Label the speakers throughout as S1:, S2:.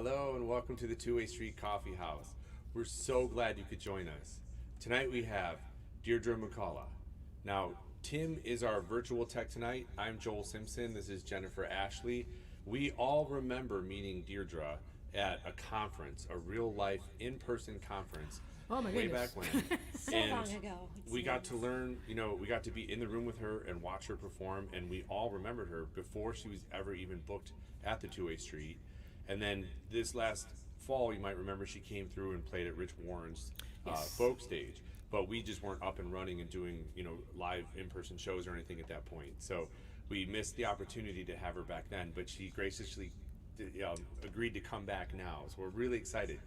S1: Hello and welcome to the Two-Way Street Coffee House. We're so glad you could join us. Tonight we have Deidre McCalla. Now, Tim is our virtual tech tonight. I'm Joel Simpson. This is Jennifer Ashley. We all remember meeting Deidre at a conference, a real-life, in-person conference.
S2: Oh my
S1: way
S2: goodness.
S1: back when.
S3: So long ago.
S1: We got to learn, we got to be in the room with her and watch her perform, and we all remembered her before she was ever even booked at the Two-Way Street. And then this last fall, you might remember she came through and played at Rich Warren's folk stage. But we just weren't up and running and doing, live in-person shows or anything at that point. So we missed the opportunity to have her back then, but she graciously agreed to come back now. So we're really excited.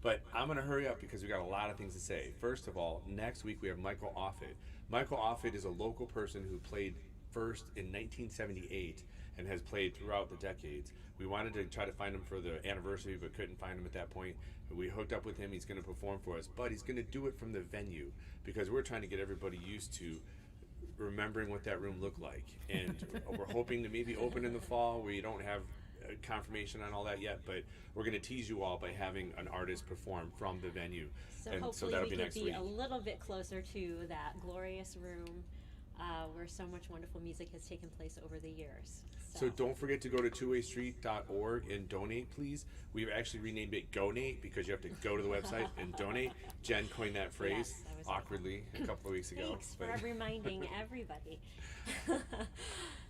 S1: But I'm going to hurry up because we got a lot of things to say. First of all, next week we have Michael Offit. Michael Offit is a local person who played first in 1978 and has played throughout the decades. We wanted to try to find him for the anniversary, but couldn't find him at that point. We hooked up with him. He's going to perform for us, but he's going to do it from the venue because we're trying to get everybody used to remembering what that room looked like. And we're hoping to maybe open in the fall. We don't have confirmation on all that yet, but we're going to tease you all by having an artist perform from the venue.
S3: So hopefully
S1: that'll
S3: we
S1: be
S3: could be
S1: week.
S3: a little bit closer to that glorious room where so much wonderful music has taken place over the years.
S1: So don't forget to go to twowaystreet.org and donate, please. We've actually renamed it GoNate because you have to go to the website and donate. Jen coined that phrase awkwardly a couple of weeks ago.
S3: Thanks for reminding everybody.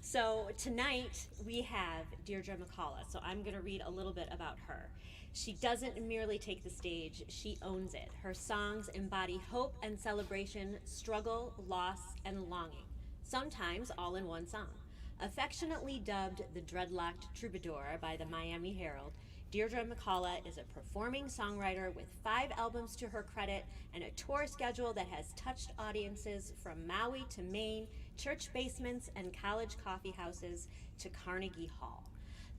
S3: So tonight we have Deidre McCalla. So I'm going to read a little bit about her. She doesn't merely take the stage, she owns it. Her songs embody hope and celebration, struggle, loss, and longing, sometimes all in one song. Affectionately dubbed the dreadlocked troubadour by the Miami Herald, Deidre McCalla is a performing songwriter with 5 albums to her credit and a tour schedule that has touched audiences from Maui to Maine, church basements and college coffeehouses to Carnegie Hall.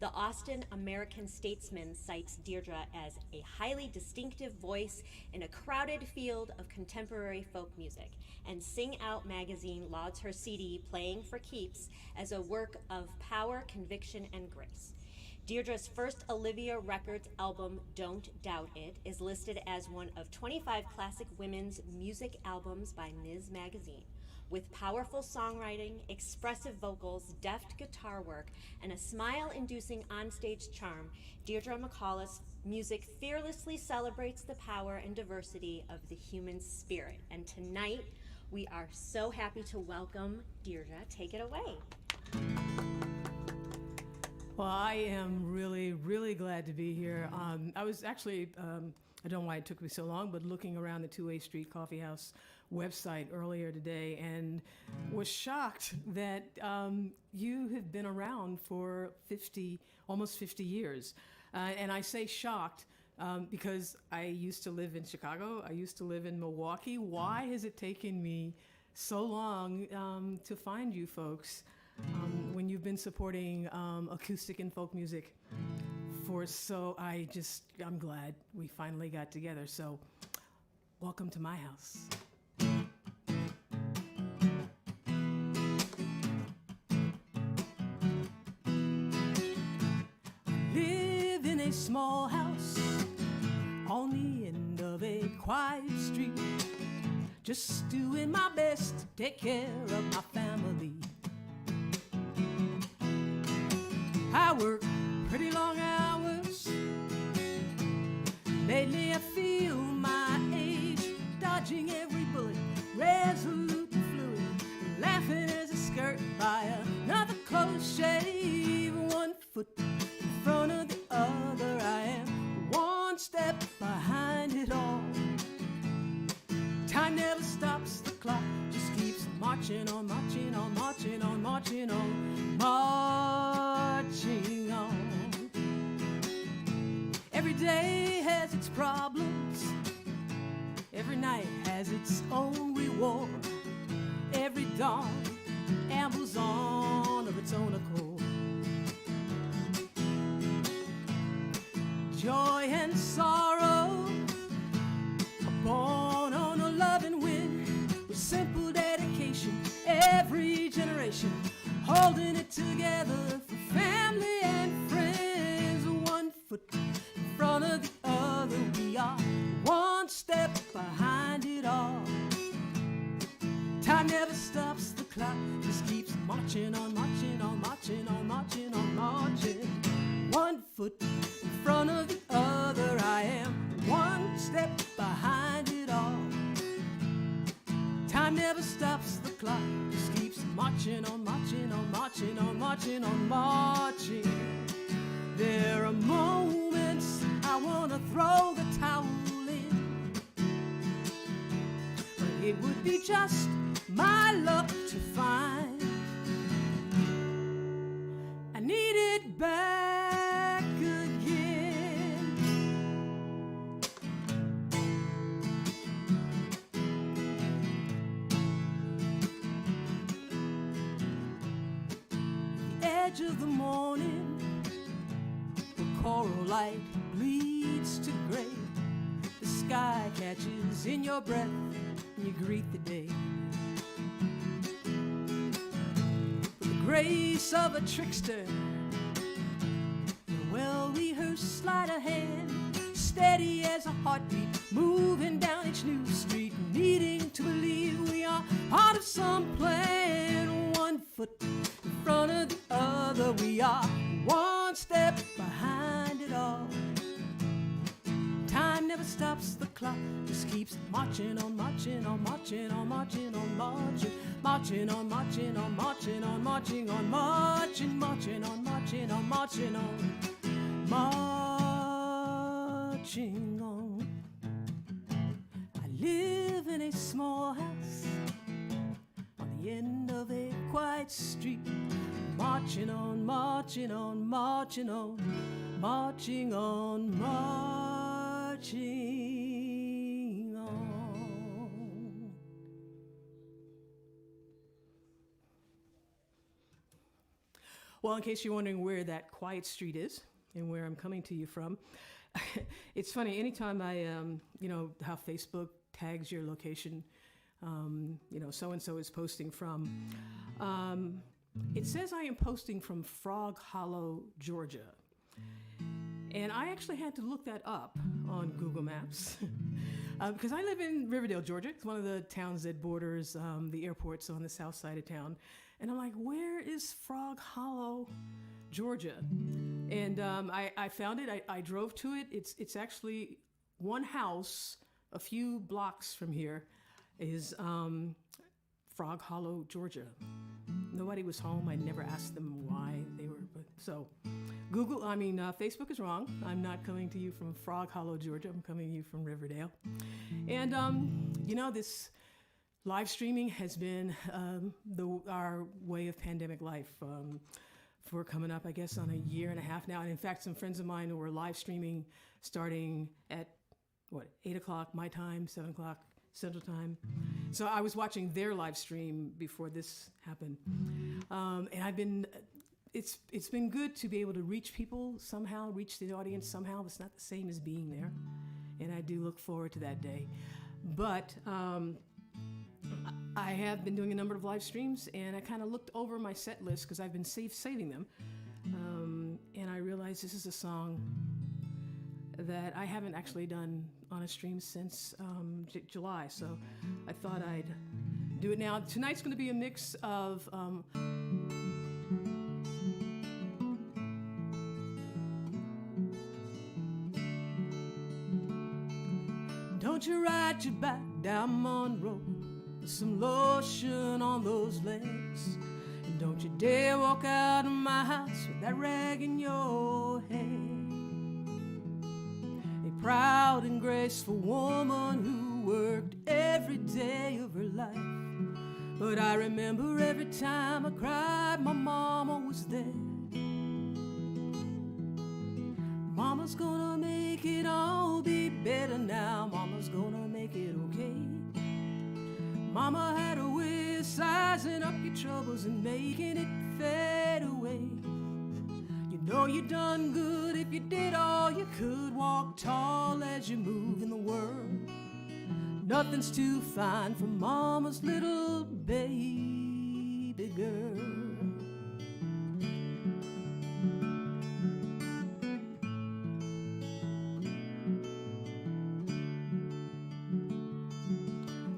S3: The Austin-American Statesmen cites Deidre as a highly distinctive voice in a crowded field of contemporary folk music, and Sing Out magazine lauds her CD, Playing for Keeps, as a work of power, conviction, and grace. Deidre's first Olivia Records album, Don't Doubt It, is listed as one of 25 classic women's music albums by Ms. Magazine. With powerful songwriting, expressive vocals, deft guitar work, and a smile-inducing onstage charm, Deidre McCalla's music fearlessly celebrates the power and diversity of the human spirit. And tonight, we are so happy to welcome Deidre. Take it away.
S2: Well, I am really, really glad to be here. I was actually, I don't know why it took me so long, but looking around the Two-Way Street Coffee House website earlier today and was shocked that you have been around for almost 50 years. And I say shocked because I used to live in Chicago. I used to live in Milwaukee. Why has it taken me so long to find you folks when you've been supporting acoustic and folk music I'm glad we finally got together. So welcome to my house. I live in a small house on the end of a quiet street, just doing my best to take care of my family. I work pretty long hours. Lately I feel my age, dodging every bullet, resolute and fluid, laughing as I skirt by another close shave. 1 foot in front of the other, I am 1 step behind it all. Time never stops, the clock just keeps marching on, marching on, marching on, marching on, marching on. Every day has its problems, every night has its own reward, every dawn ambles on of its own accord. Joy and sorrow are born on a loving wind, with simple dedication, every generation holding it together for family and friends. 1 foot in front Time never stops, the clock just keeps marching on, marching on, marching on, marching on, marching. One foot in front of the other, I am one step behind it all. Time never stops, the clock just keeps marching on, marching on, marching on, marching on, marching. There are moments I want to throw the towel in, but it would be just my luck to find I need it back again. The edge of the morning, the coral light bleeds to gray. The sky catches in your breath and you greet the day. With the grace of a trickster, a well-rehearsed sleight of hand, steady as a heartbeat, moving down each new street, needing to believe we are part of some plan. One foot in front of the other, we are one step behind it all. Time never stops, the clock just keeps marching on, marching on, marching on, marching on, marching, marching on, marching on, marching on, marching on, marching, marching on, marching on, marching on, marching on. I live in a small house on the end of a quiet street, marching on, marching on, marching on, marching on, marching on. Well, in case you're wondering where that quiet street is and where I'm coming to you from, it's funny, anytime I, you know, how Facebook tags your location, you know, so-and-so is posting from, it says I am posting from Frog Hollow, Georgia. And I actually had to look that up on Google Maps because I live in Riverdale, Georgia. It's one of the towns that borders the airport's on the south side of town. And I'm like, where is Frog Hollow, Georgia? And I found it. I drove to it. It's actually one house a few blocks from here is Frog Hollow, Georgia. Nobody was home. I never asked them why they were, but so Facebook is wrong. I'm not coming to you from Frog Hollow, Georgia. I'm coming to you from Riverdale. And, you know, this live streaming has been our way of pandemic life for coming up, I guess, on a year and a half now. And in fact, some friends of mine who were live streaming starting at, 8 o'clock my time, 7 o'clock Central Time. So I was watching their live stream before this happened. And I've been... It's been good to be able to reach people somehow, reach the audience somehow. It's not the same as being there, and I do look forward to that day. But I have been doing a number of live streams, and I kind of looked over my set list because I've been saving them, and I realized this is a song that I haven't actually done on a stream since July, so I thought I'd do it now. Tonight's going to be a mix of don't you ride your bike down Monroe with some lotion on those legs. And don't you dare walk out of my house with that rag in your head. A proud and graceful woman who worked every day of her life. But I remember every time I cried, my mama was there. Mama's gonna make it all be better now. Mama's gonna make it okay. Mama had a way of sizing up your troubles and making it fade away. You know you done good if you did all you could. Walk tall as you move in the world. Nothing's too fine for Mama's little baby girl.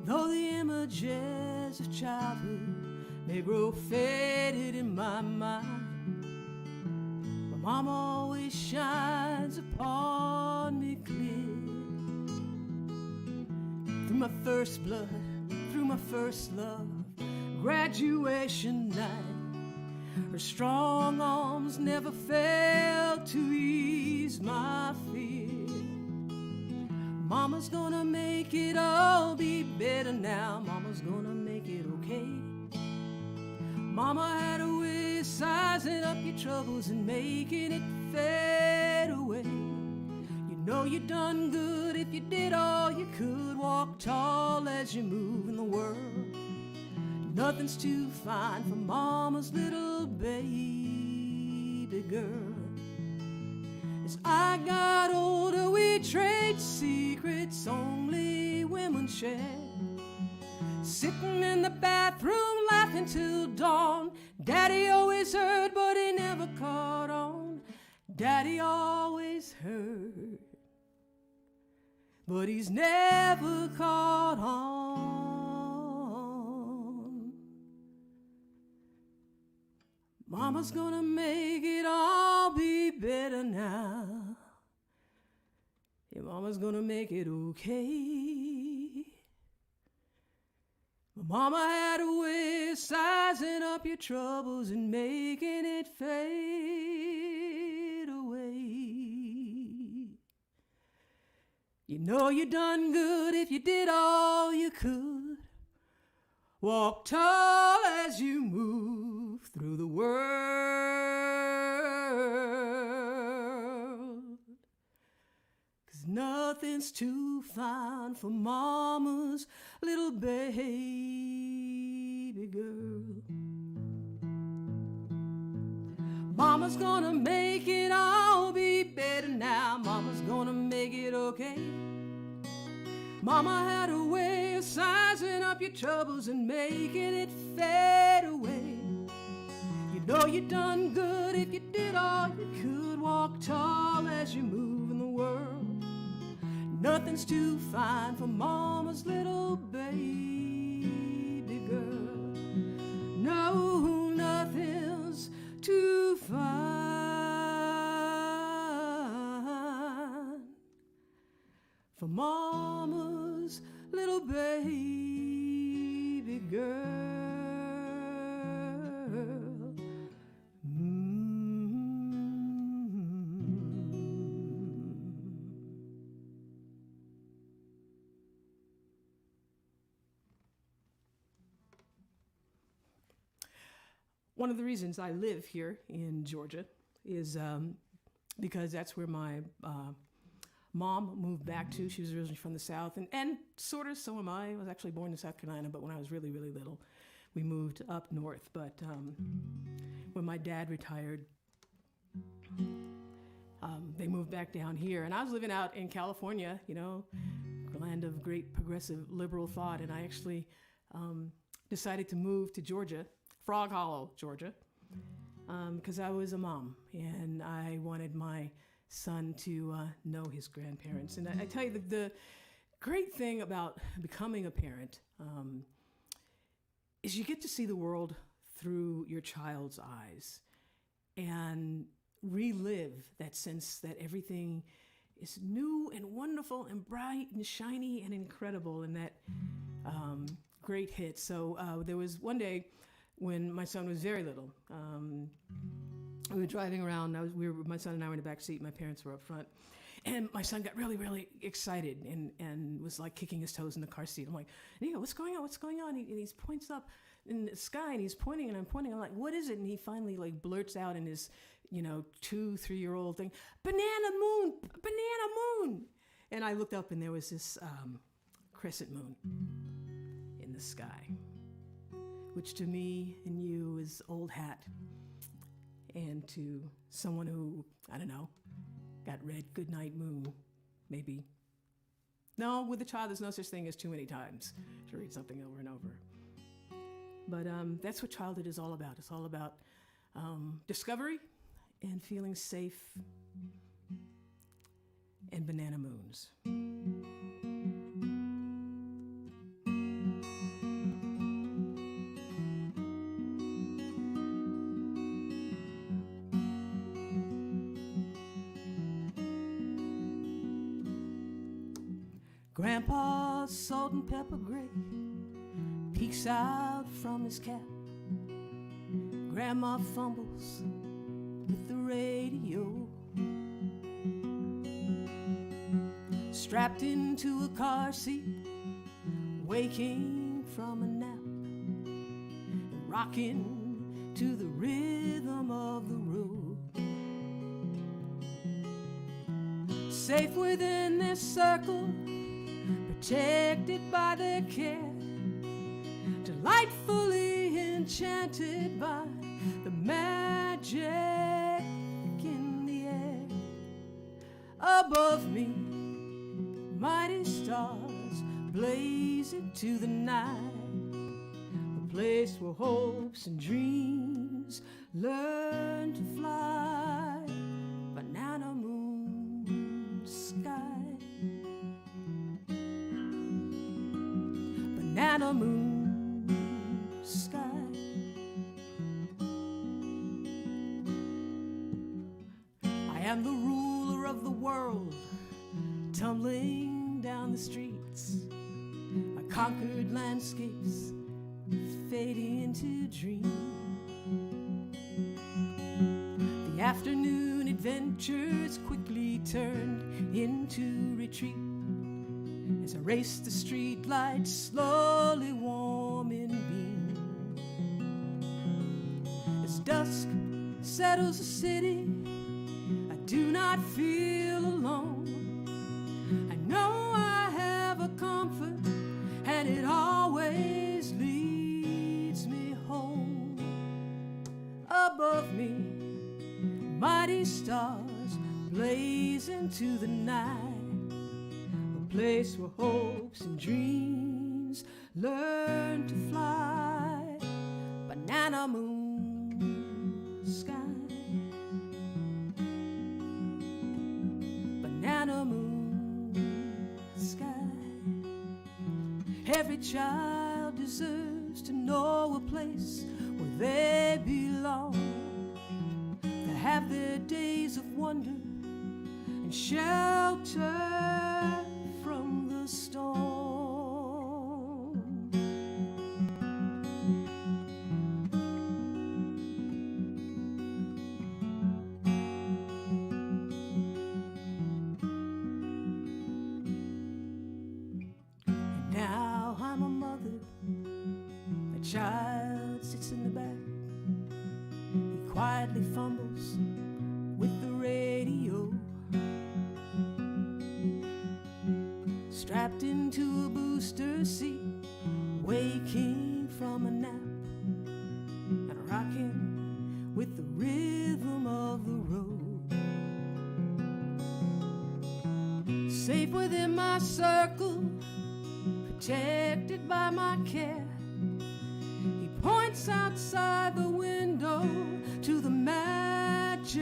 S2: Though the images memories of childhood may grow faded in my mind, but Mama always shines upon me clear. Through my first blood, through my first love, graduation night, her strong arms never failed to ease my fear. Mama's gonna make it all be better now. Mama's gonna make it okay. Mama had a way of sizing up your troubles and making it fade away. You know you done good if you did all you could. Walk tall as you move in the world. Nothing's too fine for Mama's little baby girl. As I got older, we trade secrets only women share. Sitting in the bathroom laughing till dawn. Daddy always heard, but he never caught on. Daddy always heard, but he's never caught on. Mama's gonna make it all be better now. Yeah, Mama's gonna make it okay. But Mama had a way of sizing up your troubles and making it fade away. You know you done good if you did all you could. Walk tall as you move through the world. 'Cause nothing's too fine for Mama's little baby girl. Mama's gonna make it all be better now. Mama's gonna make it okay. Mama had a way of sizing up your troubles and making it fade away. You know you done good if you did all you could. Walk tall as you move in the world. Nothing's too fine for Mama's little baby girl. No, nothing's too fine for Mama's little baby girl. One of the reasons I live here in Georgia is because that's where my mom moved back to. She was originally from the South, and sort of so am I. I was actually born in South Carolina, but when I was really, really little, we moved up north. But when my dad retired, they moved back down here. And I was living out in California, you know, the land of great progressive liberal thought. And I actually decided to move to Georgia, Frog Hollow, Georgia, because I was a mom and I wanted my son to know his grandparents. And I tell you, the great thing about becoming a parent is you get to see the world through your child's eyes and relive that sense that everything is new and wonderful and bright and shiny and incredible, and that great hit. So there was one day when my son was very little. We were driving around. My son and I were in the back seat. My parents were up front. And my son got really, really excited and was like kicking his toes in the car seat. I'm like, Nico, what's going on? What's going on? And he points up in the sky and he's pointing and I'm pointing. I'm like, what is it? And he finally like blurts out in his, 2-3-year-old thing, banana moon. And I looked up and there was this crescent moon in the sky, which to me and you is old hat. And to someone who, I don't know, got read Goodnight Moon, maybe. No, with a child, there's no such thing as too many times to read something over and over. But that's what childhood is all about. It's all about discovery and feeling safe and banana moons. Grandpa's salt and pepper gray peeks out from his cap. Grandma fumbles with the radio, strapped into a car seat, waking from a nap, rocking to the rhythm of the road. Safe within this circle, protected by their care, delightfully enchanted by the magic in the air. Above me, mighty stars blaze into the night, a place where hopes and dreams learn to fly. Banana moon sky, banana moon sky. I am the ruler of the world, tumbling down the streets, my conquered landscapes fading into dreams. The afternoon adventures quickly turned into retreat as I raced the street lights slowly warming beam. As dusk settles the city, I do not feel alone. I know I have a comfort, and it always leads me home. Above me, mighty stars blaze into the night, a place where hopes and dreams learn to fly. Banana moon sky, banana moon sky. Every child deserves to know a place where they belong, to have their days of wonder and shelter from the storm. And now I'm a mother, a child sits in the back, he quietly fumbles with the radio, strapped into a booster seat, waking from a nap and rocking with the rhythm of the road. Safe within my circle, protected by my care, he points outside the window to the magic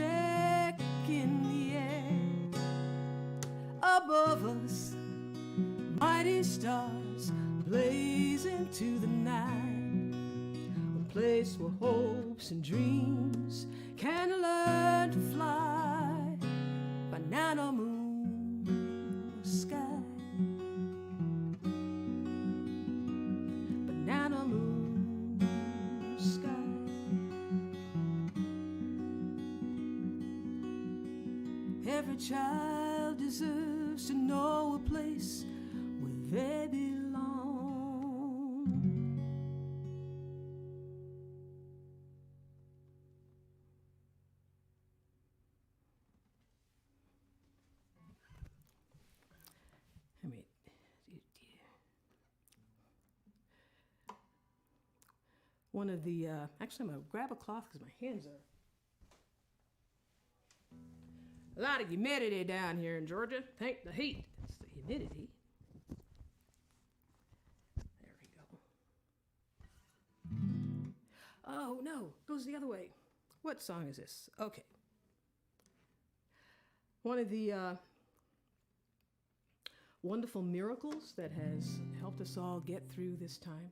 S2: in the air. Above us, mighty stars blaze into the night, a place where hopes and dreams can learn to fly. Banana moon sky, banana moon sky. Every child deserves to know a place where they belong. I mean, one of the, actually I'm gonna grab a cloth because my hands are, a lot of humidity down here in Georgia. Thank the heat. It's the humidity. There we go. Oh no, goes the other way. What song is this? Okay. One of the wonderful miracles that has helped us all get through this time.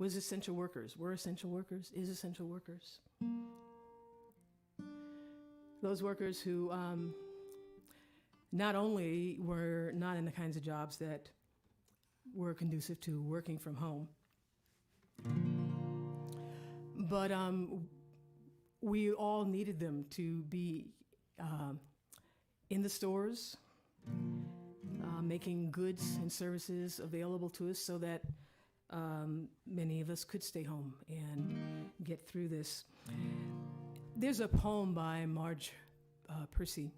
S2: Was essential workers, were essential workers, is essential workers. those workers who not only were not in the kinds of jobs that were conducive to working from home, but we all needed them to be in the stores, making goods and services available to us so that many of us could stay home and get through this. There's a poem by Marge Piercy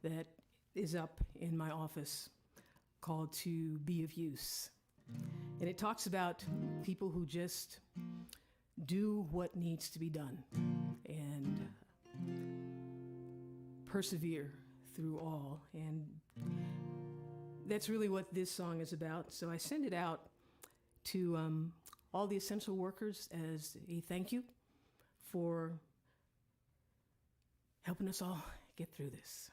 S2: that is up in my office called To Be of Use. And it talks about people who just do what needs to be done and persevere through all. And that's really what this song is about. So I send it out to all the essential workers as a thank you for helping us all get through this.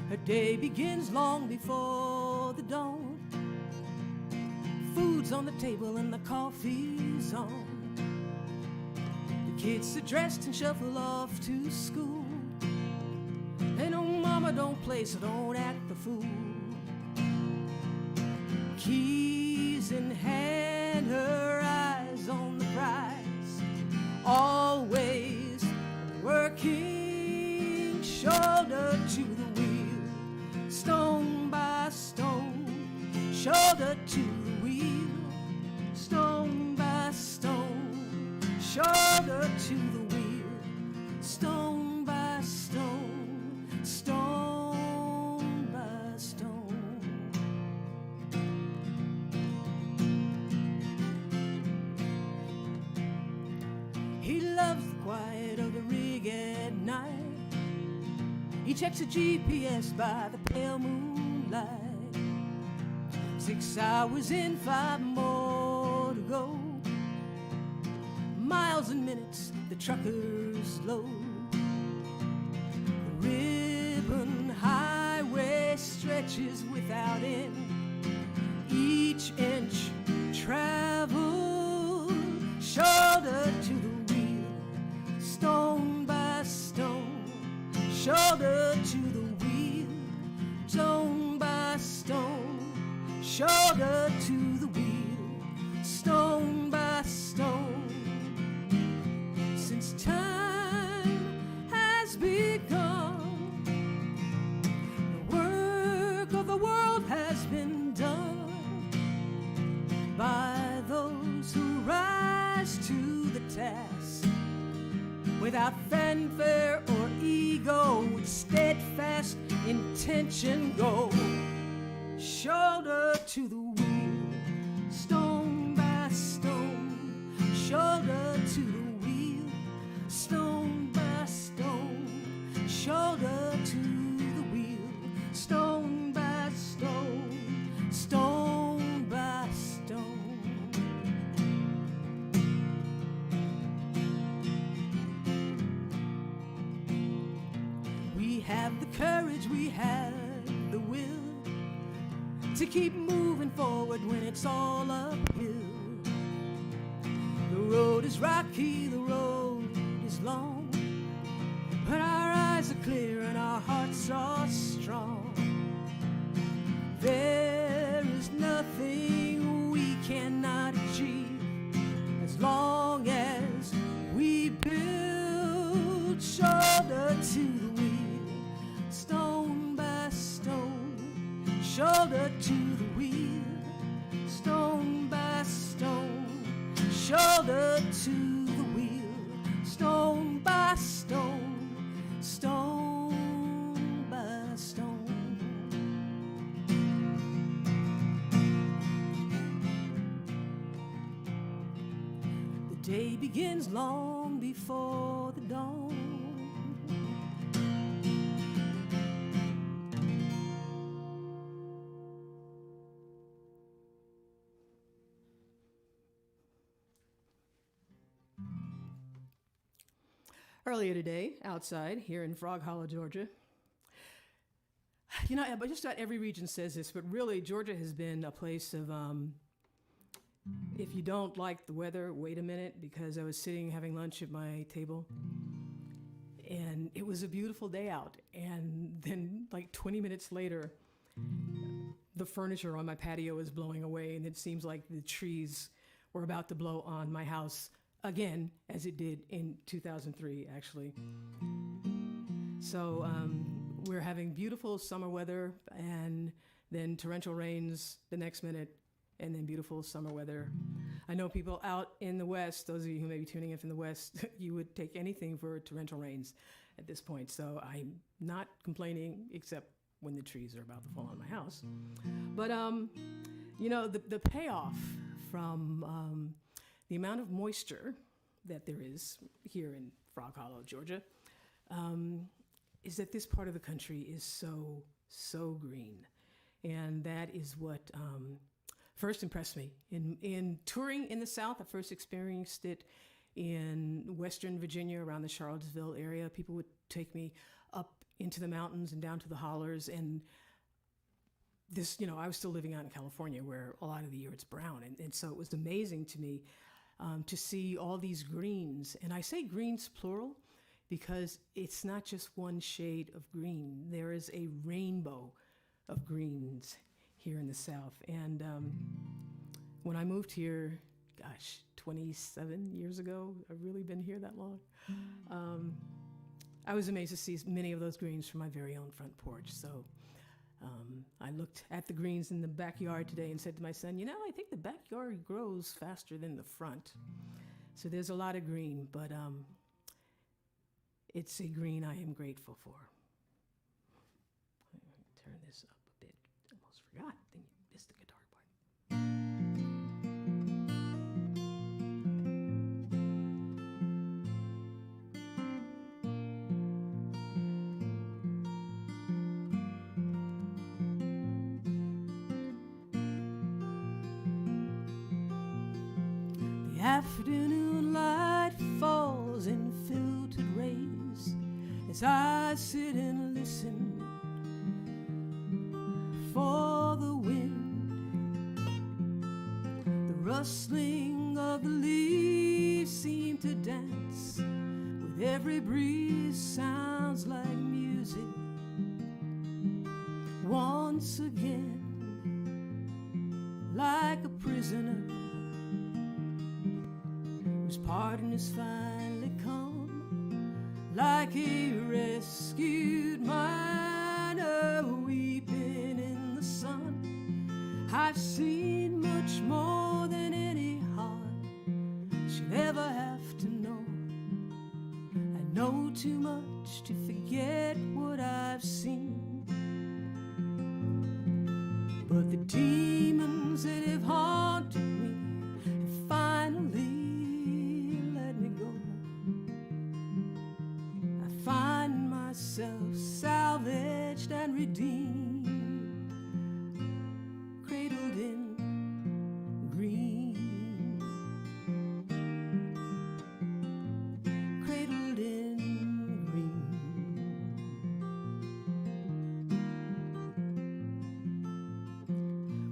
S2: Her day begins long before the dawn. Food's on the table and the coffee's on. The kids are dressed and shuffle off to school. And oh, mama don't play, so don't act the fool. Keys in hand, her eyes on the prize. Always working, shoulder to the wheel, stone by stone, shoulder to the wheel, stone by stone, shoulder to the wheel, stone by stone, stone by stone. He loves the quiet of the rig at night. He checks the GPS by the pale moonlight. 6 hours in, 5 more to go. Miles and minutes, the truckers load. The ribbon highway stretches without end. Each inch traveled, shoulder to the wheel, stone by stone, shoulder to the wheel, stone by stone, shoulder to the wheel, stone by stone. Since time has begun, the work of the world has been done by those who rise to the task without fanfare or ego, with steadfast intention go. Shoulder to the wheel, stone by stone, shoulder to the wheel, stone by stone, shoulder to the wheel, stone by stone, stone by stone. We have the courage, we have the will to keep moving forward when it's all uphill. The road is rocky, the road is long, but our eyes are clear and our hearts are strong. There is nothing we cannot achieve as long as we build. Shoulder to the wheel, stone by stone, shoulder to the wheel, stone by stone, shoulder to the wheel, stone by stone, stone by stone. The day begins long before the dawn. earlier today outside here in Frog Hollow, Georgia. You know, but just about every region says this, but really Georgia has been a place of, if you don't like the weather, wait a minute, because I was sitting having lunch at my table and it was a beautiful day out. And then like 20 minutes later, the furniture on my patio was blowing away and it seems like the trees were about to blow on my house again, as it did in 2003, actually. So we're having beautiful summer weather and then torrential rains the next minute and then beautiful summer weather. I know people out in the West, those of you who may be tuning in from the West, you would take anything for torrential rains at this point. So I'm not complaining except when the trees are about to fall on my house. But, you know, the payoff from the amount of moisture that there is here in Frog Hollow, Georgia, is that this part of the country is so green. And that is what first impressed me. In touring in the South, I first experienced it in Western Virginia around the Charlottesville area. People would take me up into the mountains and down to the hollers. And this, you know, I was still living out in California where a lot of the year it's brown. And so it was amazing to me to see all these greens. And I say greens plural because it's not just one shade of green. There is a rainbow of greens here in the South. And when I moved here, gosh, 27 years ago, I've really been here that long. I was amazed to see many of those greens from my very own front porch. So I looked at the greens in the backyard today and said to my son, you know, I think the backyard grows faster than the front. So there's a lot of green, but it's a green I am grateful for. Turn this up a bit. Almost forgot. Then you missed the guitar part. The afternoon light falls in filtered rays as I sit and listen for the wind. The rustling of the leaves seem to dance with every breeze, sounds like music. Once again, like a prisoner whose pardon has finally come, like a rescued miner weeping in the sun. I've seen much more than any heart should ever have to know. I know too much to forget what I've seen. But the demons that have haunted me have finally let me go. I find myself salvaged and redeemed, cradled in green, cradled in green.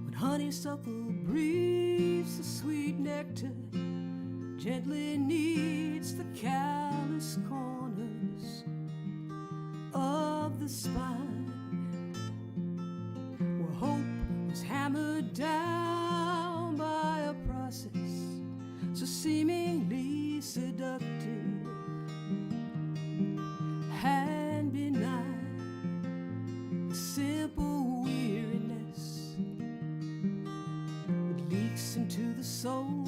S2: When honeysuckle breathes the sweet nectar, gently kneads the callous corners of the spine, where hope was hammered down by a process so seemingly seductive and benign, a simple weariness that leaks into the soul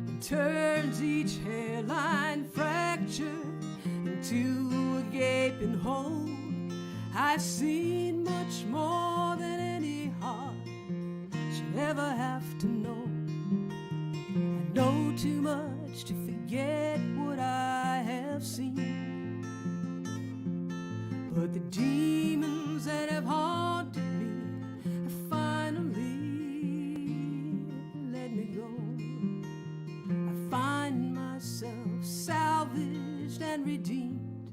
S2: and turns each hairline fracture into a gaping hole. I've seen much more than any heart should ever have to know. I know too much to forget what I have seen. But the demons that have haunted me have finally let me go. I find myself salvaged and and redeemed,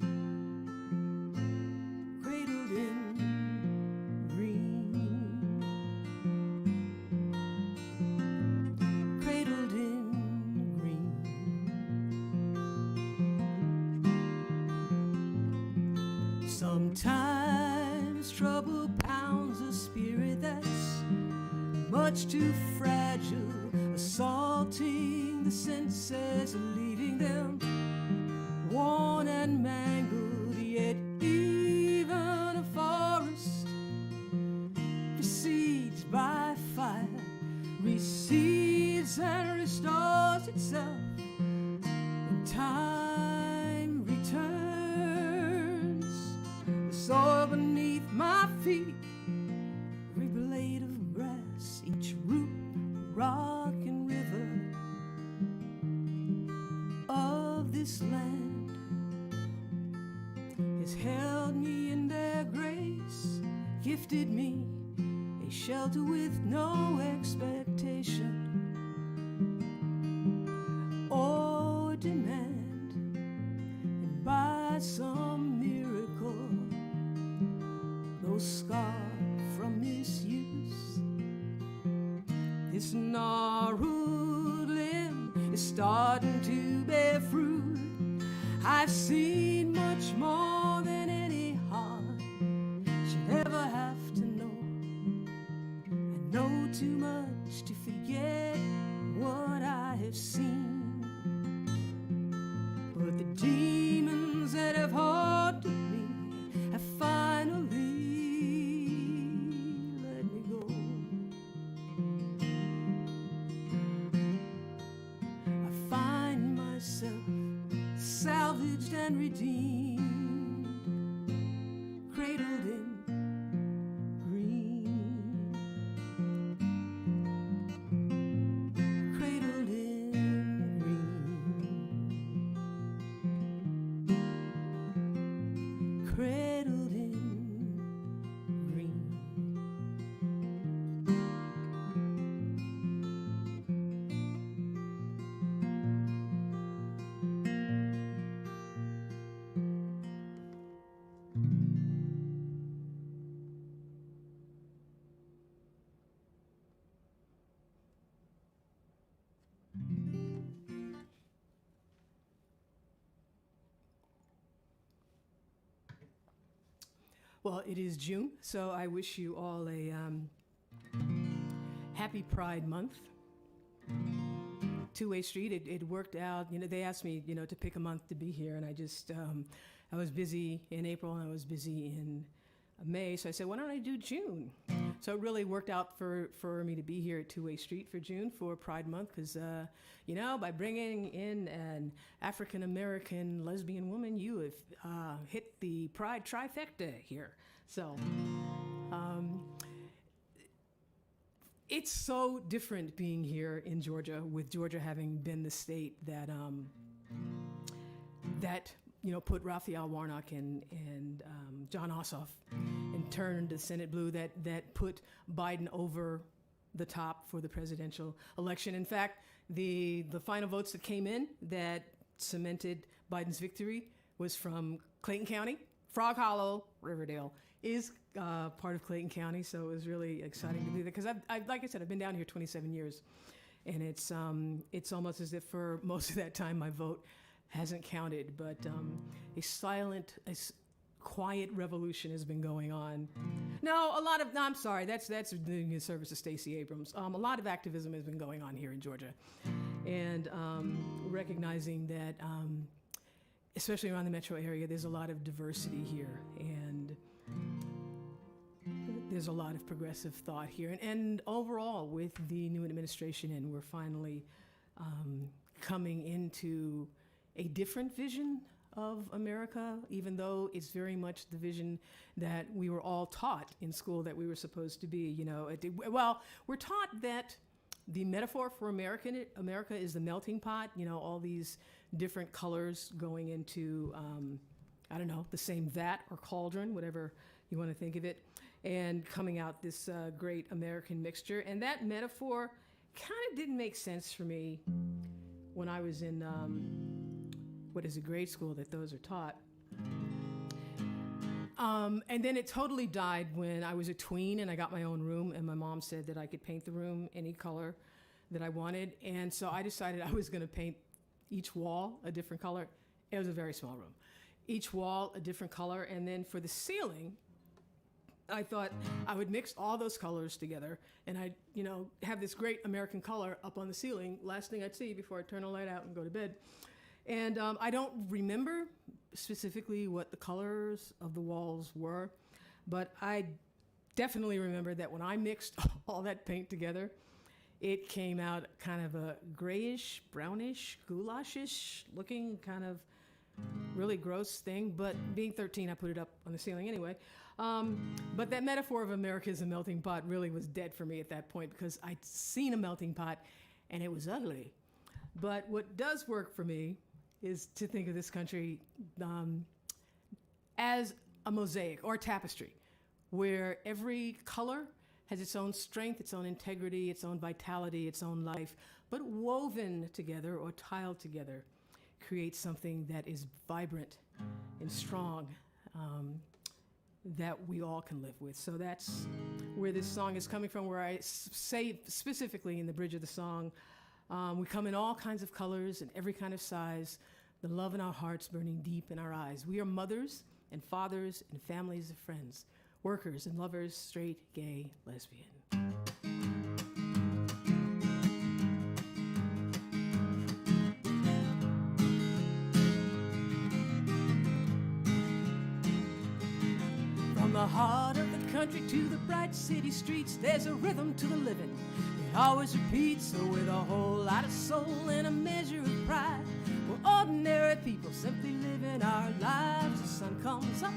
S2: cradled in green, cradled in green. Sometimes trouble pounds a spirit that's much too fragile, assaulting the senses, leaving them worn and mangled. Yet even a forest proceeds by fire, recedes and restores itself. In time returns the soil beneath my feet, every blade of grass, each root, rock and river of this land has held me in their grace, gifted me a shelter with no expectation or demand, and by some miracle, though scarred from misuse, this gnarled limb is starting to bear fruit. I've seen much more than any heart should ever have to know. I know too much to forget what I have seen, but the demons that have haunted me have finally let me go. I find myself salvaged and redeemed, cradled in green, cradled in green, cradled in green. Well, it is June, so I wish you all a happy Pride Month. Two-Way Street, it worked out. You know, they asked me, to pick a month to be here, and I just, I was busy in April and I was busy in May, so I said, why don't I do June? So it really worked out for me to be here at Two-Way Street for June for Pride Month, because, by bringing in an African-American lesbian woman, you have hit the Pride trifecta here. So it's so different being here in Georgia, with Georgia having been the state that put Raphael Warnock and John Ossoff and turned the Senate blue, that put Biden over the top for the presidential election. In fact, the final votes that came in that cemented Biden's victory was from Clayton County. Frog Hollow, Riverdale, is part of Clayton County, so it was really exciting to do that, because like I said, I've been down here 27 years, and it's almost as if for most of that time my vote hasn't counted, but a quiet revolution has been going on. I'm sorry, that's doing a service to Stacey Abrams. A lot of activism has been going on here in Georgia, and recognizing that, especially around the metro area, there's a lot of diversity here, and there's a lot of progressive thought here. And overall, with the new administration, and we're finally coming into a different vision of America, even though it's very much the vision that we were all taught in school that we were supposed to be. We're taught that the metaphor for America is the melting pot, all these different colors going into, the same vat or cauldron, whatever you want to think of it, and coming out this great American mixture. And that metaphor kind of didn't make sense for me when I was in what is a grade school that those are taught. And then it totally died when I was a tween and I got my own room, and my mom said that I could paint the room any color that I wanted. And so I decided I was going to paint each wall a different color. It was a very small room. Each wall a different color. And then for the ceiling, I thought I would mix all those colors together, and I'd, have this great American color up on the ceiling, last thing I'd see before I turn the light out and go to bed. And I don't remember specifically what the colors of the walls were, but I definitely remember that when I mixed all that paint together, it came out kind of a grayish, brownish, goulashish looking kind of really gross thing. But being 13, I put it up on the ceiling anyway. But that metaphor of America as a melting pot really was dead for me at that point, because I'd seen a melting pot and it was ugly. But what does work for me is to think of this country as a mosaic or a tapestry, where every color has its own strength, its own integrity, its own vitality, its own life, but woven together or tiled together creates something that is vibrant and strong, that we all can live with. So that's where this song is coming from, where I say specifically in the bridge of the song, we come in all kinds of colors and every kind of size, the love in our hearts burning deep in our eyes. We are mothers and fathers and families of friends, workers and lovers, straight, gay, lesbian. From the heart of the country to the bright city streets, there's a rhythm to the living. It always repeats, so with a whole lot of soul and a measure of pride, we're ordinary people simply living our lives. The sun comes up,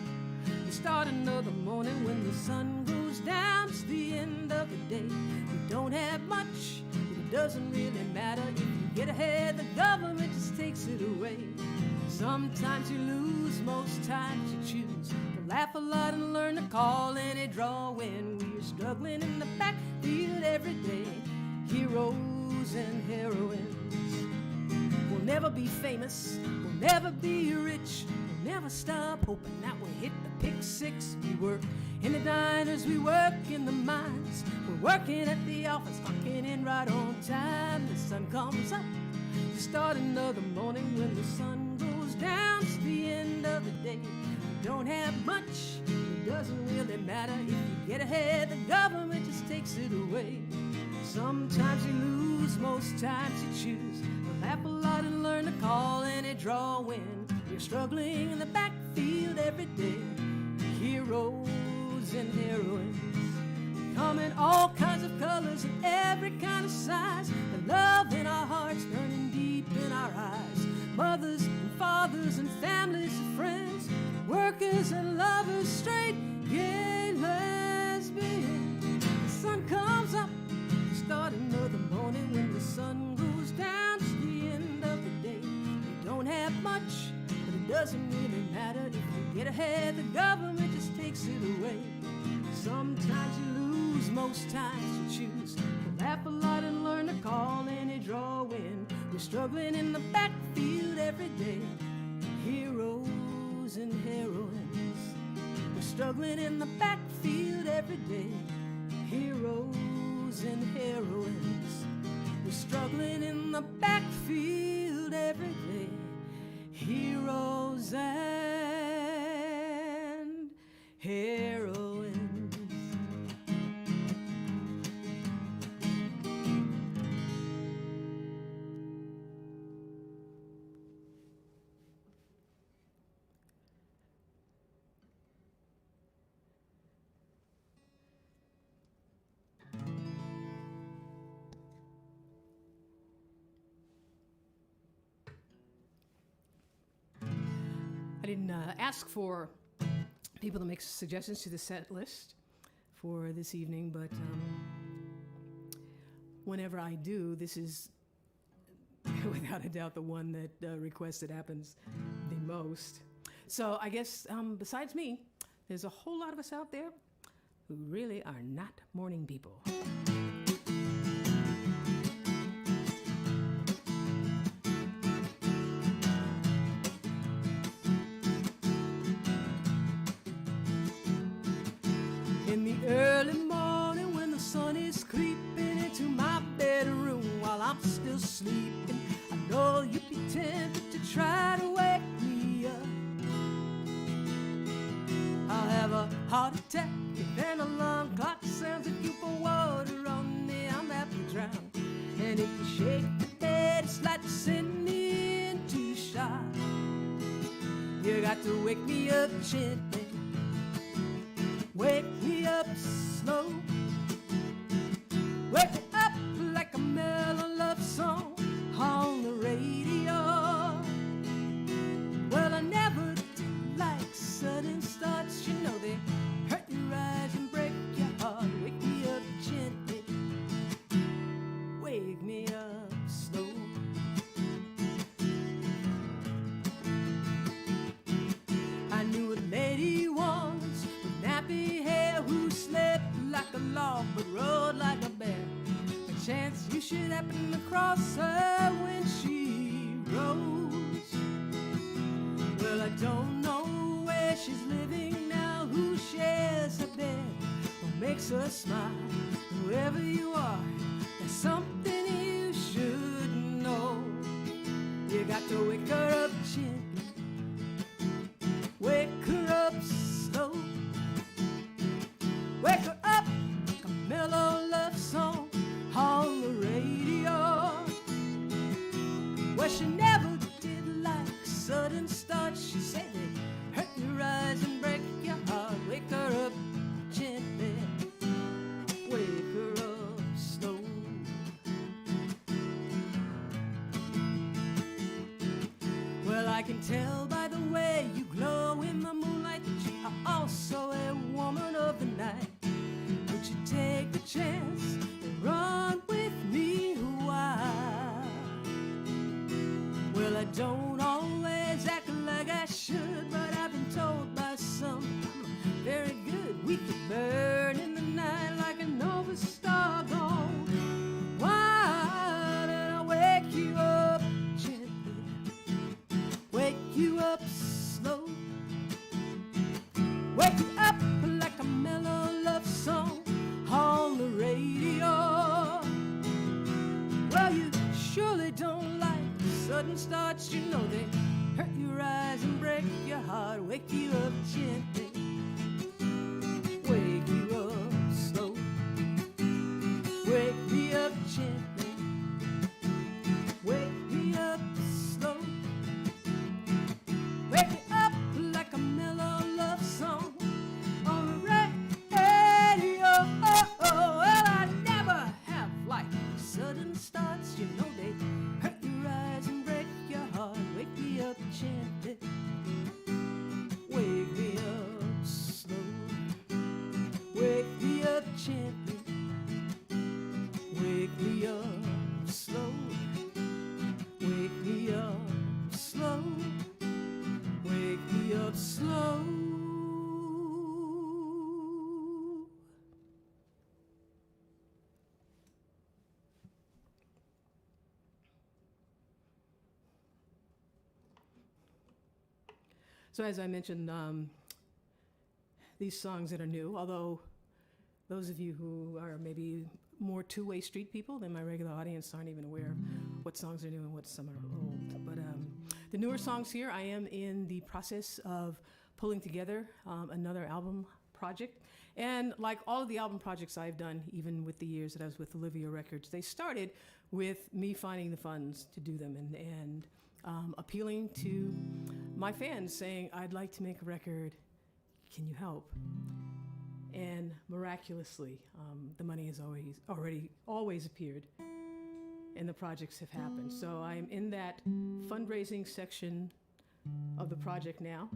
S2: we start another morning. When the sun goes down, it's the end of the day. We don't have much, but it doesn't really matter. If you get ahead, the government just takes it away. Sometimes you lose, most times you choose to laugh a lot and learn to call any draw when we're struggling in the backfield every day. Heroes and heroines. We'll never be famous, we'll never be rich, we'll never stop hoping that we'll hit the pick six. We work in the diners, we work in the mines, we're working at the office, clocking in right on time. The sun comes up, we start another morning. When the sun goes down, it's the end of the day. We don't have much, it doesn't really matter. If you get ahead, the government just takes it away. Sometimes you lose, most times you choose to laugh a lot and learn to call any draw when you're struggling in the backfield every day. Heroes and heroines come in all kinds of colors and every kind of size. The love in our hearts burning deep in our eyes. Mothers and fathers and families and friends, workers and lovers, straight, gay, lesbian. The sun comes up, we start another morning. When the sun goes down, it's the end of the day. We don't have much, but it doesn't really matter. If you get ahead, the government just takes it away. Sometimes you lose, most times you choose to laugh a lot and learn to call any draw when we're struggling in the backfield every day. Heroes and heroines, we're struggling in the backfield every day. Heroes and heroines, we're struggling in the backfield every day. Heroes and heroines. I didn't ask for people to make suggestions to the set list for this evening, but whenever I do, this is without a doubt the one that request that happens the most. So I guess besides me, there's a whole lot of us out there who really are not morning people. still sleeping. I know you'd be tempted to try to wake me up. I'll have a heart attack if an alarm clock sounds. If you pour water on me, I'm apt to drown. And if you shake the bed, it's like to send me into shock. You got to wake me up gently, wake me up slow, wake me up like a mellow love song on the radio. Well, I never did like sudden starts, you know they hurt your eyes and break your heart. Wake me up gently, wake me up slow. I knew a lady once with nappy hair who slept like a log but rode like a bear. A chance you should happen across her when she rose. Well, I don't know where she's living now, who shares her bed or makes her smile. Whoever you are, there's something you should know. You got to wake her up gently, wake her up slow, wake her up like a mellow love song on the radio. Well, she never did like sudden starts. She said they hurt your eyes and break your heart. Wake her up gently, wake her up slow. Well, I can tell by the way you glow in the moonlight that you are also a woman of the night. Would you take the chance and run with me? Why? Well, I don't always act like I should, but I've been told by some I'm very good. We could burn in the night like a nova star gone. Why don't I wake you up gently, wake you up slow, wake you up like a mellow love song on the radio. Well, you surely don't like sudden starts, you know they hurt your eyes and break your heart. Wake you up gently, wake you up slow, wake me up gently, wake me up slow, wake me up like a mellow love song on the radio. Oh, oh, well, I never have liked sudden starts, you know they hurt your eyes and break your heart. Wake me up gently, wake me up slow, wake me up gently, wake me up slow, wake me up slow, wake me up slow. So as I mentioned, these songs that are new, although those of you who are maybe more two-way street people than my regular audience aren't even aware of what songs are new and what some are old. But the newer songs here, I am in the process of pulling together another album project. And like all of the album projects I've done, even with the years that I was with Olivia Records, they started with me finding the funds to do them and appealing to my fans saying, I'd like to make a record, can you help? And miraculously, the money has always appeared and the projects have happened. So I'm in that fundraising section of the project now.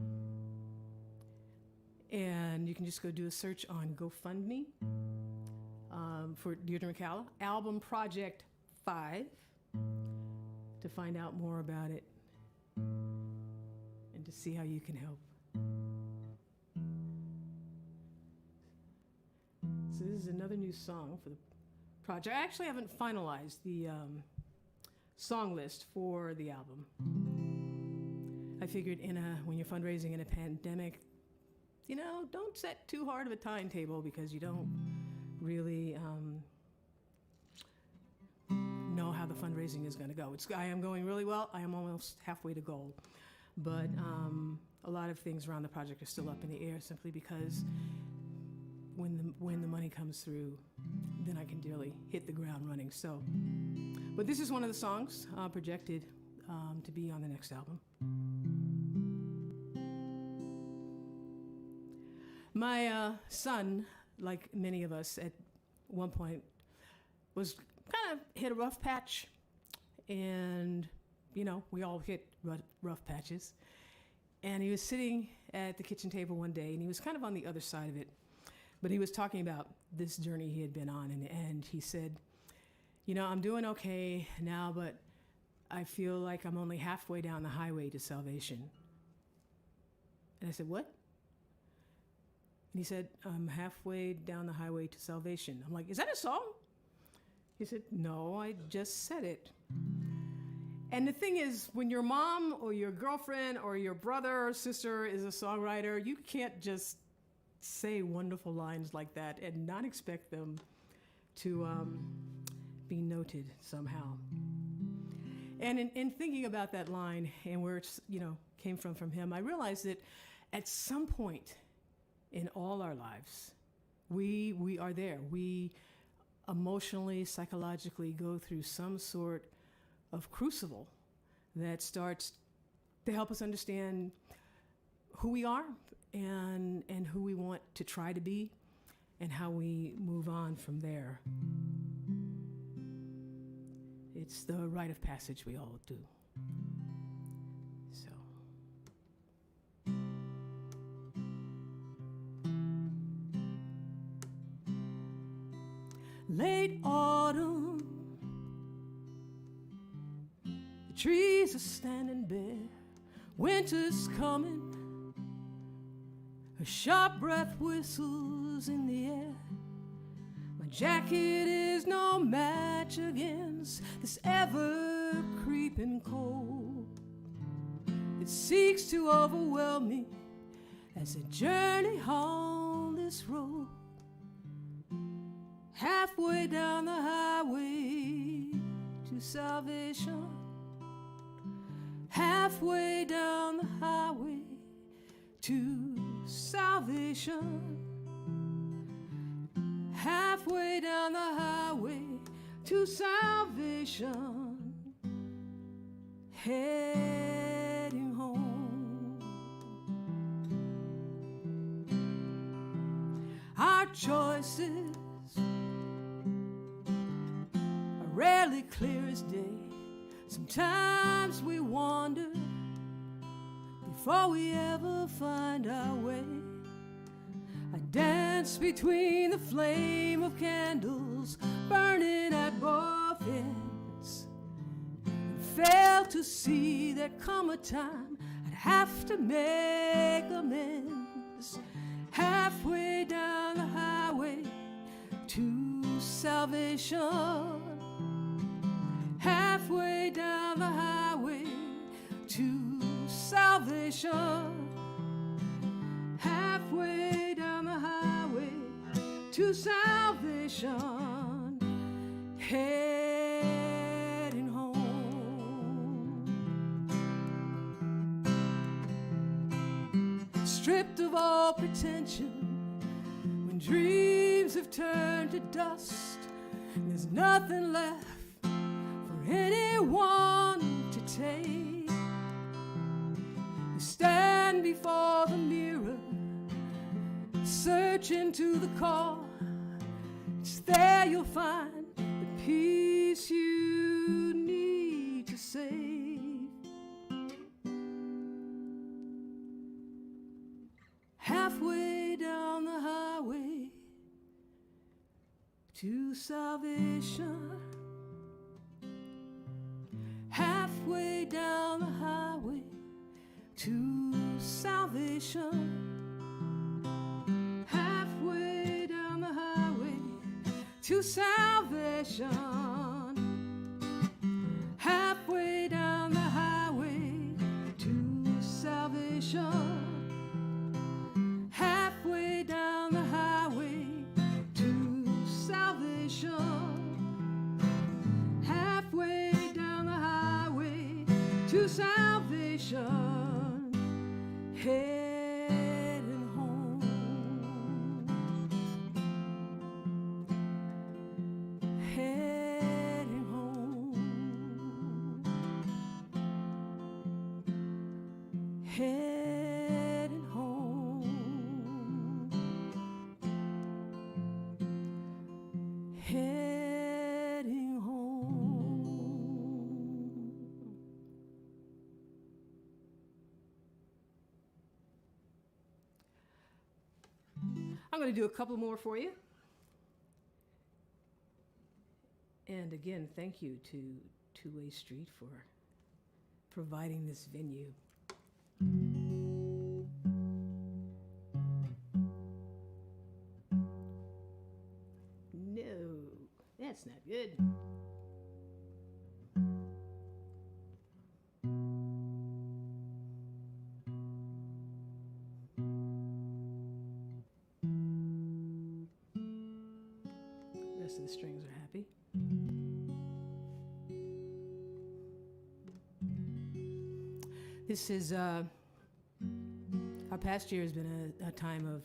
S2: And you can just go do a search on GoFundMe for Deidre McCalla, Album Project 5, to find out more about it and to see how you can help. So this is another new song for the project. I actually haven't finalized the song list for the album. I figured when you're fundraising in a pandemic, don't set too hard of a timetable because you don't really know how the fundraising is going to go. I am going really well. I am almost halfway to goal. But a lot of things around the project are still up in the air simply because when the money comes through, then I can really hit the ground running. So, but this is one of the songs projected to be on the next album. My son, like many of us at one point, was kind of hit a rough patch. And, you know, we all hit rough patches. And he was sitting at the kitchen table one day, and he was kind of on the other side of it. But he was talking about this journey he had been on, and he said, you know, I'm doing okay now, but I feel like I'm only halfway down the highway to salvation. And I said, what? And he said, I'm halfway down the highway to salvation. I'm like, is that a song? He said, no, I just said it. And the thing is, when your mom or your girlfriend or your brother or sister is a songwriter, you can't just say wonderful lines like that and not expect them to be noted somehow. And in thinking about that line and where it's, you know, came from him, I realized that at some point in all our lives, we are there. We emotionally, psychologically go through some sort of crucible that starts to help us understand who we are and who we want to try to be and how we move on from there. It's the rite of passage we all do. So. Late autumn, the trees are standing bare, winter's coming, a sharp breath whistles in the air. My jacket is no match against this ever-creeping cold. It seeks to overwhelm me as I journey on this road. Halfway down the highway to salvation. Halfway down the highway to salvation. Halfway down the highway to salvation. Heading home. Our choices are rarely clear as day. Sometimes we wander before we ever find our way. I dance between the flame of candles burning at both ends, and fail to see there come a time I'd have to make amends. Halfway down the highway to salvation. Halfway down the highway to salvation. Halfway down the highway to salvation. Heading home. Stripped of all pretension, when dreams have turned to dust, and there's nothing left anyone to take. You stand before the mirror, search into the car. It's there you'll find the peace you need to save. Halfway down the highway to salvation. Halfway down the highway to salvation. Halfway down the highway to salvation. Halfway down the highway to salvation. Halfway down the highway to salvation. Halfway to salvation, heading home, heading home, heading home, heading home. I'm going to do a couple more for you. And again, thank you to Two-Way Street for providing this venue. No, that's not good. Rest of the strings are happy. This is, our past year has been a time of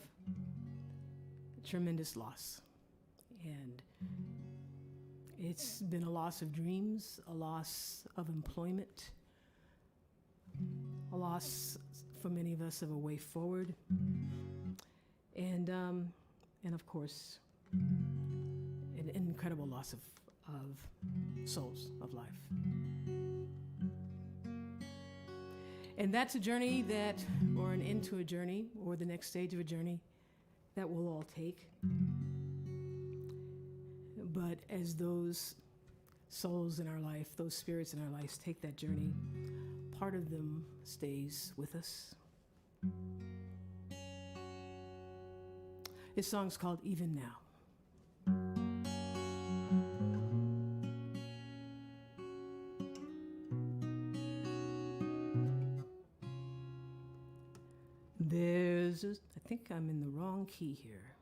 S2: tremendous loss. And it's been a loss of dreams, a loss of employment, a loss for many of us of a way forward, and of course, an incredible loss of souls, of life. And that's a journey that, or an end to a journey, or the next stage of a journey that we'll all take. But as those souls in our life, those spirits in our lives take that journey, part of them stays with us. This song's called Even Now. I think I'm in the wrong key here.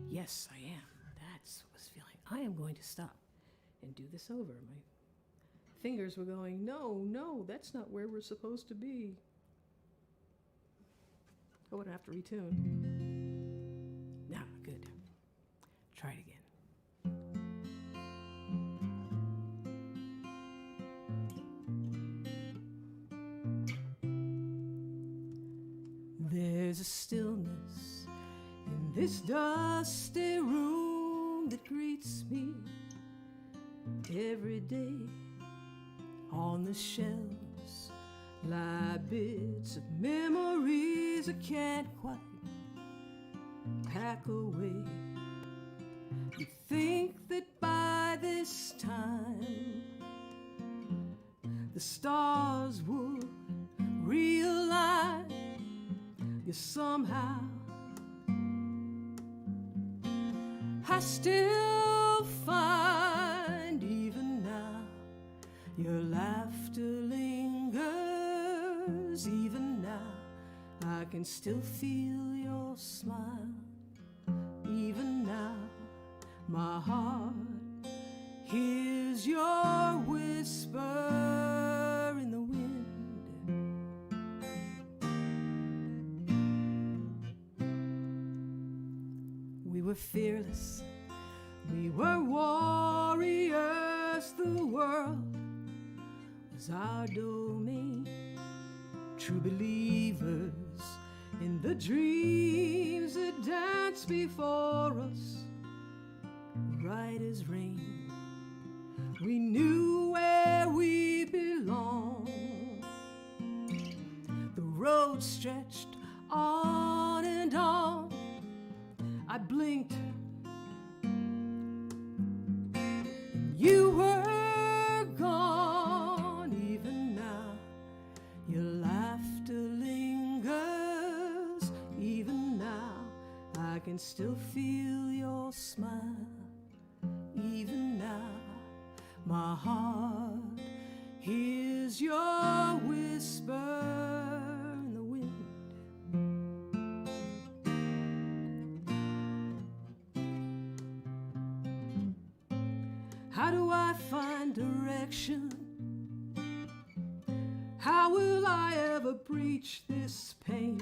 S2: Yes, I am. That's what I was feeling. I am going to stop and do this over. My fingers were going, no, that's not where we're supposed to be. I wouldn't have to retune. Nah, good. Try it again. There's a stillness in this dusty room that greets me every day. On the shelves lie bits of memories I can't quite pack away. You think that by this time the stars would realign. You somehow, I still find even now your laughter lingers. Even now, I can still feel your smile. Even now, my heart hears your whisper in the wind. We were fearless, we were warriors, the world was our domain. True believers in the dreams that dance before us, right as rain. We knew where we belonged. The road stretched on and on. I blinked, you were gone. Even now, your laughter lingers. Even now, I can still feel your smile. Even now, my heart hears your whisper in the wind. How do I find direction How will I ever breach this pain?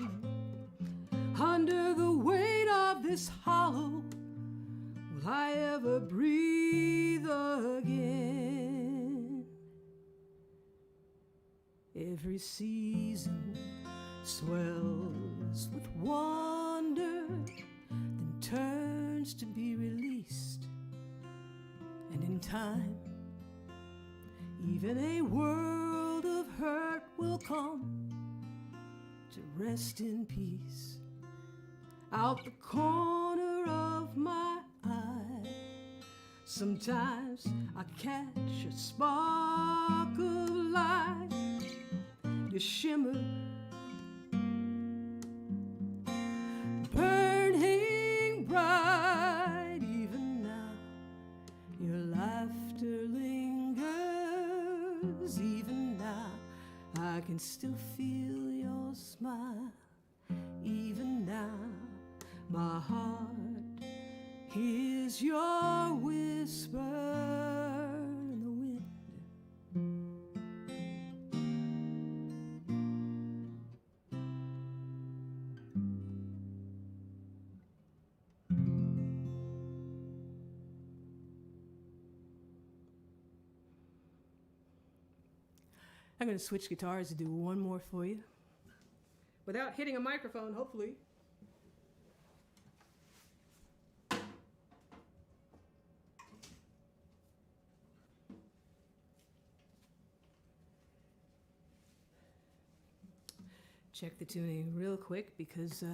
S2: Under the weight of this hollow, will I ever breathe again? Every season swells with wonder, then turns to be released. And in time, even a world of hurt will come to rest in peace. Out the corner of my eye, sometimes I catch a spark of light. You shimmer, burning bright. Even now, your laughter lingers. Even now, I can still feel your smile. Even now, my heart hears your whisper in the wind. I'm going to switch guitars to do one more for you. Without hitting a microphone, hopefully. Check the tuning real quick because the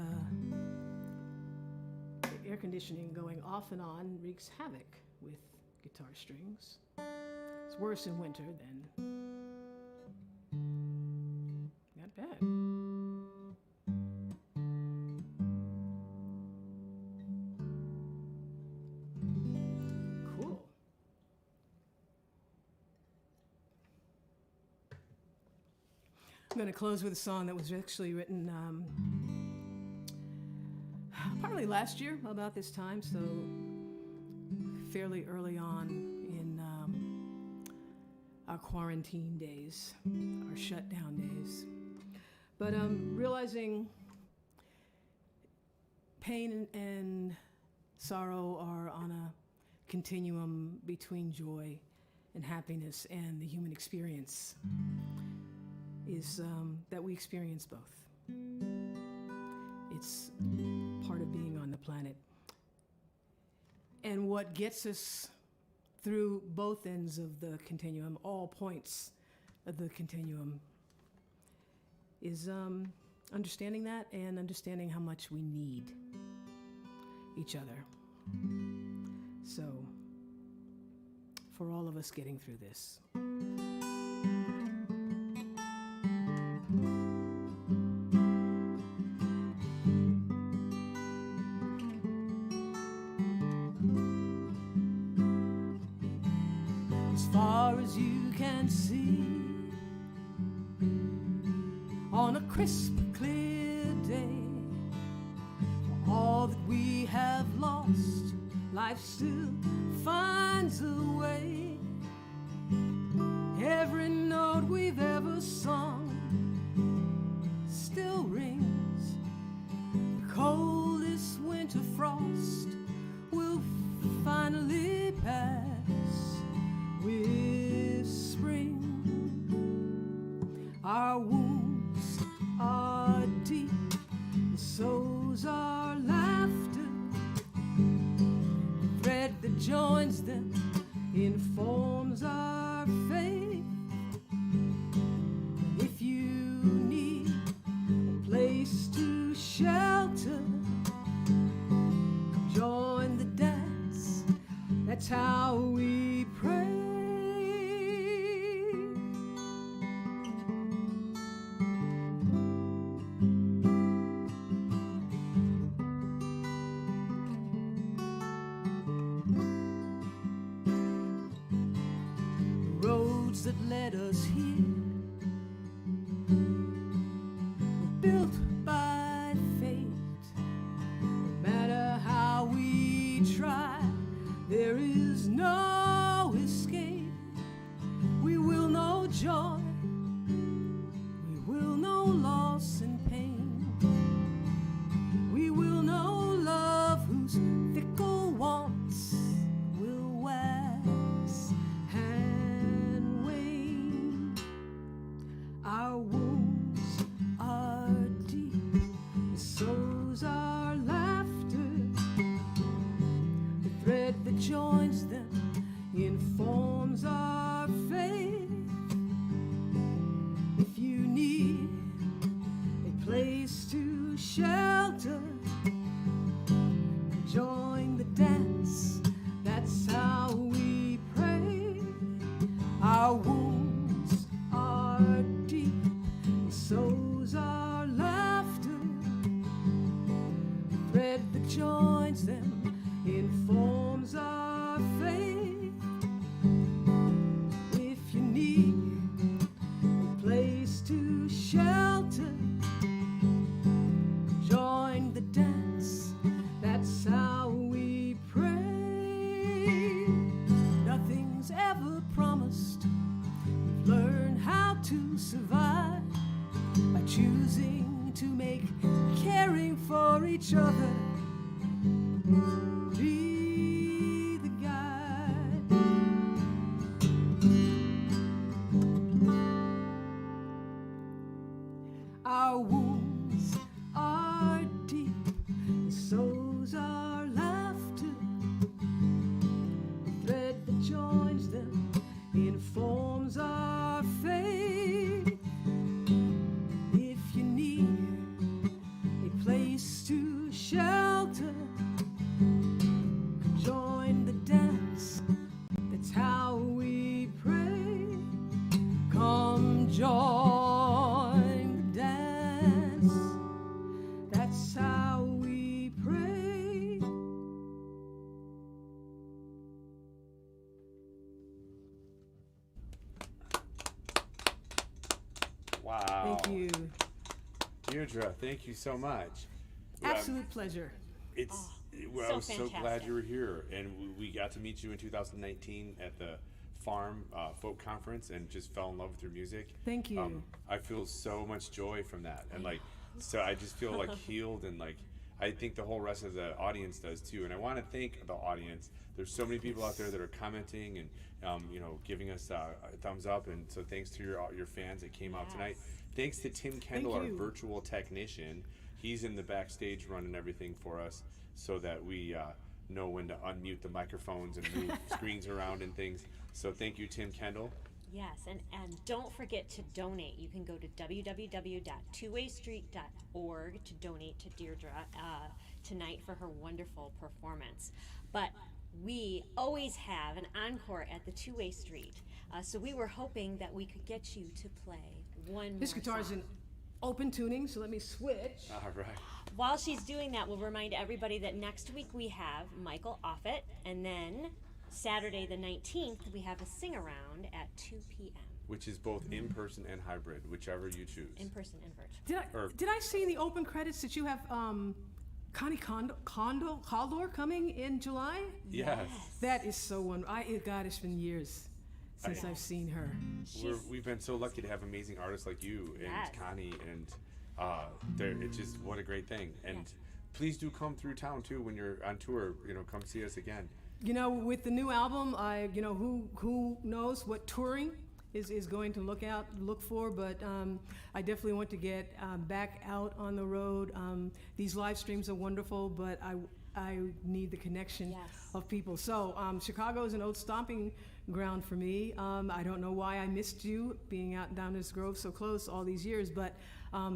S2: air conditioning going off and on wreaks havoc with guitar strings. It's worse in winter than not bad. Cool. I'm going to close with a song that was actually written partly last year about this time, so fairly early on in our quarantine days, our shutdown days. But realizing pain and sorrow are on a continuum between joy and happiness, and the human experience is that we experience both. It's part of being on the planet. And what gets us through both ends of the continuum, all points of the continuum, is understanding that and understanding how much we need each other. So, for all of us getting through this. As far as you can see, on a crisp, clear day, for all that we have lost, life still finds a way. Every note we've ever sung still rings. The coldest winter frost will finally pass with spring. Our wounds are deep, and so's our laughter. The thread that joins them informs our faith. And if you need a place to shelter, come join the dance. That's how we pray. That led us here were built by fate. No matter how we try, there is no escape. We will know joy that joins them informs our faith. If you need a place to shelter, join the dance. That's how we pray. Our wounds are deep, and so's our laughter. The thread that joins them informs our faith. If you need a place to shelter, join the dance. That's how we pray. Nothing's ever promised. We've learned how to survive by choosing to make caring for each other be the guide. Our wounds are deep, and so's our laughter. The thread that joins them informs our faith. If you need a place to shelter, join the dance. That's how we pray. Come join the dance. That's how we pray.
S1: Wow.
S2: Thank you.
S1: Deirdre, thank you so much.
S2: Absolute pleasure.
S1: It's
S3: so
S1: I was so glad
S3: fantastic.
S1: you were here, and we got to meet you in 2019 at the Farm Folk Conference, and just fell in love with your music.
S2: Thank you.
S1: I feel so much joy from that, and like, so I just feel like healed, and like, I think the whole rest of the audience does too. And I want to thank the audience. There's so many people out there that are commenting and giving us a thumbs up, and so thanks to your fans that came out tonight. Thanks to Tim Kendall, our
S2: you.
S1: virtual technician. He's in the backstage running everything for us, so that we know when to unmute the microphones and move screens around and things. So thank you, Tim Kendall.
S3: Yes, and don't forget to donate. You can go to www.twowaystreet.org to donate to Deirdre tonight for her wonderful performance. But we always have an encore at the Two-Way Street, so we were hoping that we could get you to play one
S2: This
S3: more
S2: guitar's
S3: song.
S2: in open tuning, so let me switch.
S1: All right.
S3: While she's doing that, we'll remind everybody that next week we have Michael Offit, and then Saturday the 19th we have a sing-around at 2 p.m.
S1: Which is both in person and hybrid, whichever you choose.
S3: In person and virtual.
S2: Did I see in the open credits that you have Connie Caldor coming in July?
S1: Yes.
S2: That is so wonderful. God, it's been years since I've seen her.
S1: We've been so lucky to have amazing artists like you and
S3: Yes.
S1: Connie, and it's just what a great thing. And
S3: Yes.
S1: please do come through town too when you're on tour. Come see us again.
S2: With the new album, who knows what touring is going to look for, but I definitely want to get back out on the road. These live streams are wonderful, but I need the connection
S3: Yes.
S2: of people. So Chicago is an old stomping ground for me. I don't know why I missed you being out down this Grove so close all these years, but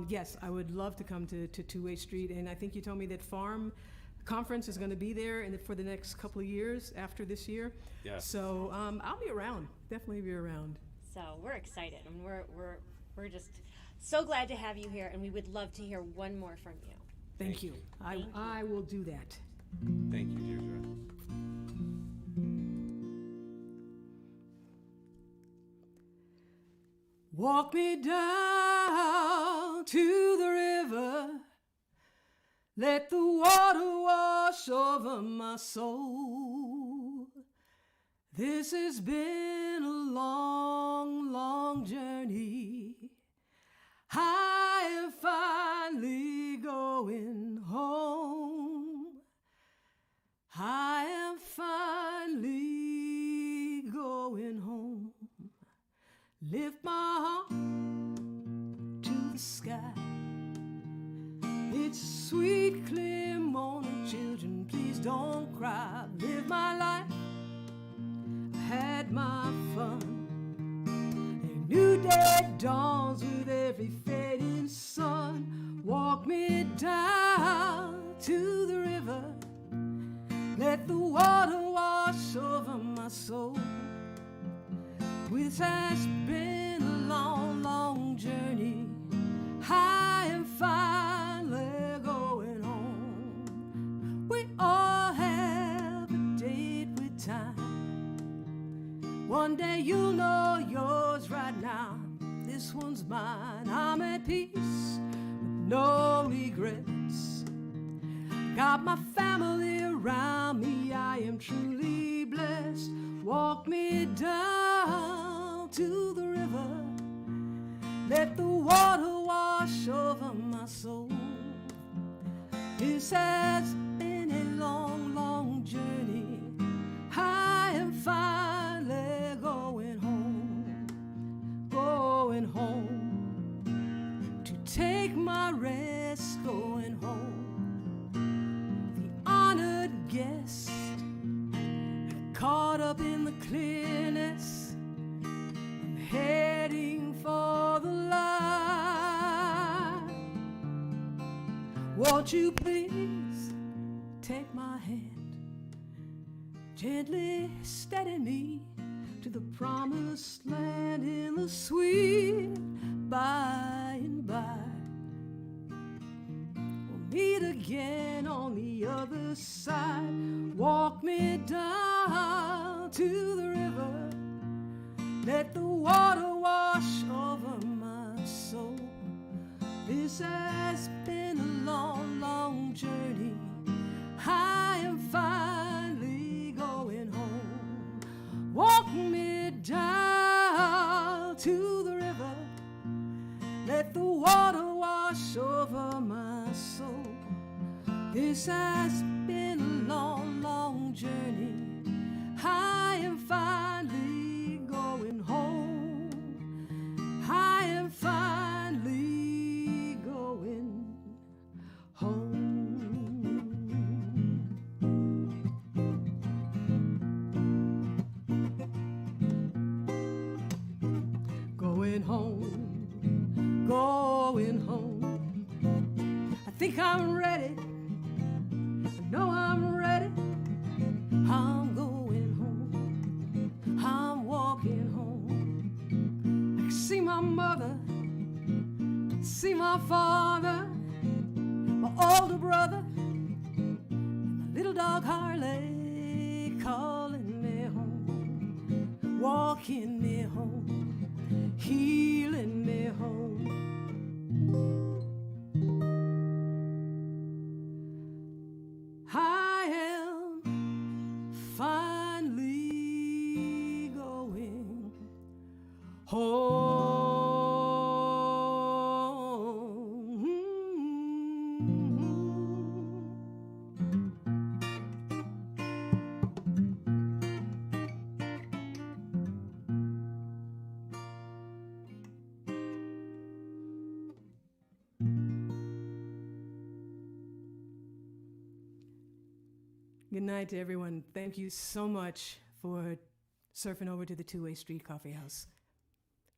S2: yes, I would love to come to Two-Way Street, and I think you told me that Farm Conference is going to be there for the next couple of years after this year.
S1: Yes.
S2: So I'll be around. Definitely be around.
S3: So we're excited, and we're just so glad to have you here, and we would love to hear one more from you.
S2: Thank you. I will do that.
S1: Thank you, Deirdre.
S2: Walk me down to the river. Let the water wash over my soul. This has been a long, long journey. I am finally going home. I am finally going home. Lift my heart to the sky. It's sweet, clear morning, children, please. please don't cry. Live my life, had my fun. A new day dawns with every fading sun. Walk me down to the river, let the water wash over my soul. This has been a long, long journey. I am finally going home. We all have a date with time. One day you'll know yours right now. This one's mine. I'm at peace with no regrets. Got my family around me. I am truly blessed. Walk me down to the river. Let the water wash over my soul. This has been a long, long journey. I am finally going home to take my rest, going home. The honored guest, caught up in the clearness, I'm heading for the light. Won't you please take my hand, gently steady me to the promised land in the sweet by and by. We'll meet again on the other side. Walk me down to the river, let the water wash over my soul. This has been a long, long journey. I am finally going home. Walk me down to the river, let the water wash over my soul. This has been a long, long journey. I am finally going home. I am finally going home. Going home, going home. I think I'm ready. I know I'm ready. I'm going home. I'm walking home. I can see my mother, see my father, my older brother, and my little dog Harley calling me home, walking me home, healing me home. I am finally going home. Good night to everyone. Thank you so much for surfing over to the Two-Way Street Coffee House.